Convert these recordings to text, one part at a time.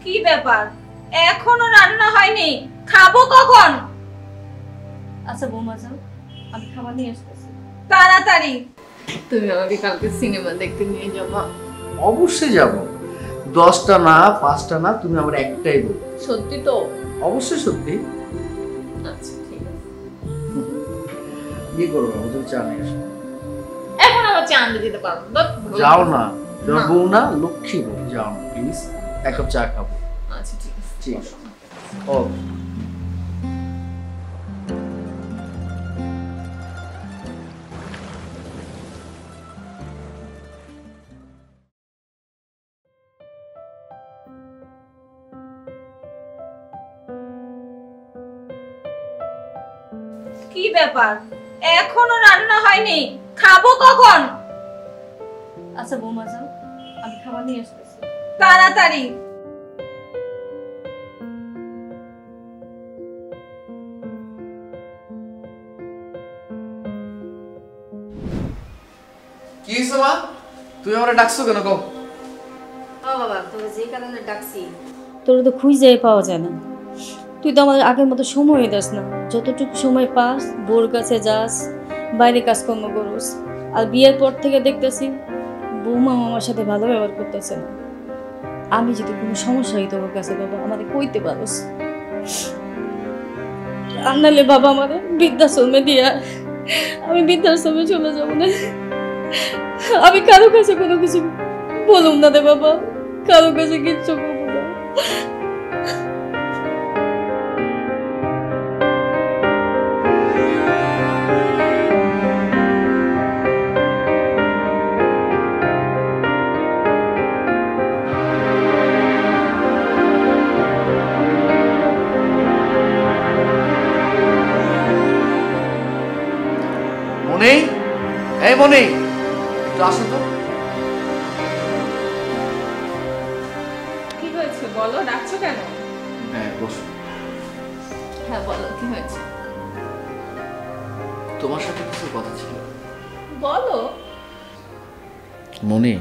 কি ব্যাপার, এখনো রান্না হয়নি? খাবো কখন? আচ্ছা বৌমা যাও, আমি খাবার নিয়ে আসতেছি। তাড়াতাড়ি। তুমি আমাকে কালকে সিনেমা দেখতে নিয়ে যাবা? অবশ্যই যাব। 10টা না 5টা না, তুমি আমার একটাই বল। সত্যি তো? অবশ্যই সত্যি। আচ্ছা ঠিক আছে। কি করবো, আমাদের চা নিয়ে আসো। এখন আমার চা আনতে দিতে পারবো না। যাও না, তোমার বউ না, লক্ষ্মী বউ, যাও না প্লিজ, এক কাপ চা খাবো। আচ্ছা ঠিক আছে। ঠিক আছে। ও কি ব্যাপার, এখনো রান্না হয়নি? খাবো কখন? আচ্ছা বৌমা যাও, আমি খাবার নিয়ে আসতেছি। তাড়াতাড়ি। কি হইছে মা, তুমি আমারে ডাকছো কেন কও? ও বাবা, তোকে যে কারণে ডাকছি, তোর তো খুঁজে পাওয়া যায় না। তুই তো আমাদের আগের মতো সময় দাস না। যতটুকু সময় পাস বোর কাছে যাস, বাইরে কাজকর্ম করস। আর বিয়ের পর থেকে দেখতেছি বৌমা আমার সাথে ভালো ব্যবহার করতেছে না। আমি যদি কোনো সমস্যা হই তোর কাছে বাবা আমাদের কইতে পারস। আনলে বাবা আমাদের বৃদ্ধাশ্রমে দিয়া, আমি বৃদ্ধাশ্রমে চলে যাবো না। আমি কারো কাছে কোনো কিছু বলুম না রে বাবা, কারো কাছে কিচ্ছু বলবো না। মনি, এই মনি, একটু আসো তো। কি হয়েছে বলো, ডাকছো কেন? হ্যাঁ বসো। হ্যাঁ বলো কি হয়েছে? তোমার সাথে কিছু কথা ছিল। বলো। মনি,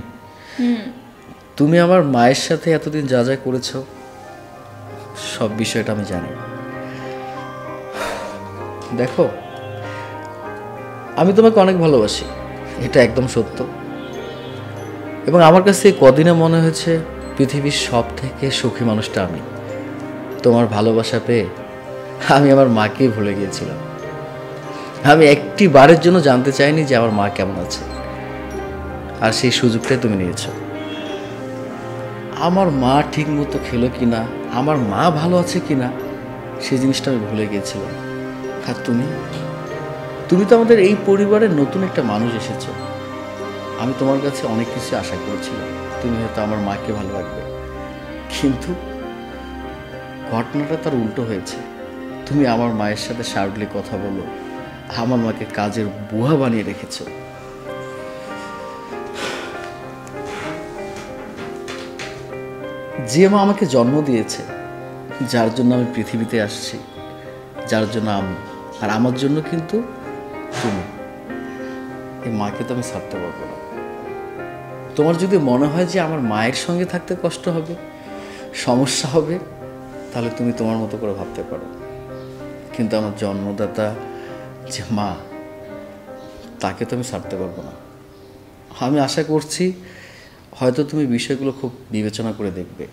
তুমি আমার মায়ের সাথে এতদিন যা যা করেছো সব বিষয়টা আমি জানি। দেখো, আমি তোমাকে অনেক ভালোবাসি, এটা একদম সত্য। এবং আমার কাছে কদিনে মনে হয়েছে পৃথিবীর সব থেকে সুখী মানুষটা আমি। তোমার ভালোবাসা পেয়ে আমি আমার মাকেই ভুলে গিয়েছিলাম। আমি একটি বারের জন্য জানতে চাইনি যে আমার মা কেমন আছে, আর সেই সুযোগটাই তুমি নিয়েছো। আমার মা ঠিক মতো খেলো কিনা, আমার মা ভালো আছে কিনা, সেই জিনিসটা আমি ভুলে গিয়েছিলাম। আর তুমি তো আমাদের এই পরিবারের নতুন একটা মানুষ এসেছো। আমি তোমার কাছে অনেক কিছু আশা করেছিলাম, তুমি হয়তো আমার মাকে ভালো রাখবে, কিন্তু ঘটনাটা তার উল্টো হয়েছে। তুমি আমার মায়ের সাথে শার্টলি কথা বলো, আমার মাকে কাজের বুয়া বানিয়ে রেখেছো। যে মা আমাকে জন্ম দিয়েছে, যার জন্য আমি পৃথিবীতে আসছি, যার জন্য আমি, আর আমার জন্য কিন্তু তুমি, এই মাকে তো আমি ছাড়তে পারবো না। তোমার যদি মনে হয় যে আমার মায়ের সঙ্গে থাকতে কষ্ট হবে, সমস্যা হবে, তাহলে তুমি তোমার মতো করে ভাবতে পারো। কিন্তু আমার জন্মদাতা যে মা, তাকে তো আমি ছাড়তে পারবো না। আমি আশা করছি হয়তো তুমি বিষয়গুলো খুব বিবেচনা করে দেখবে।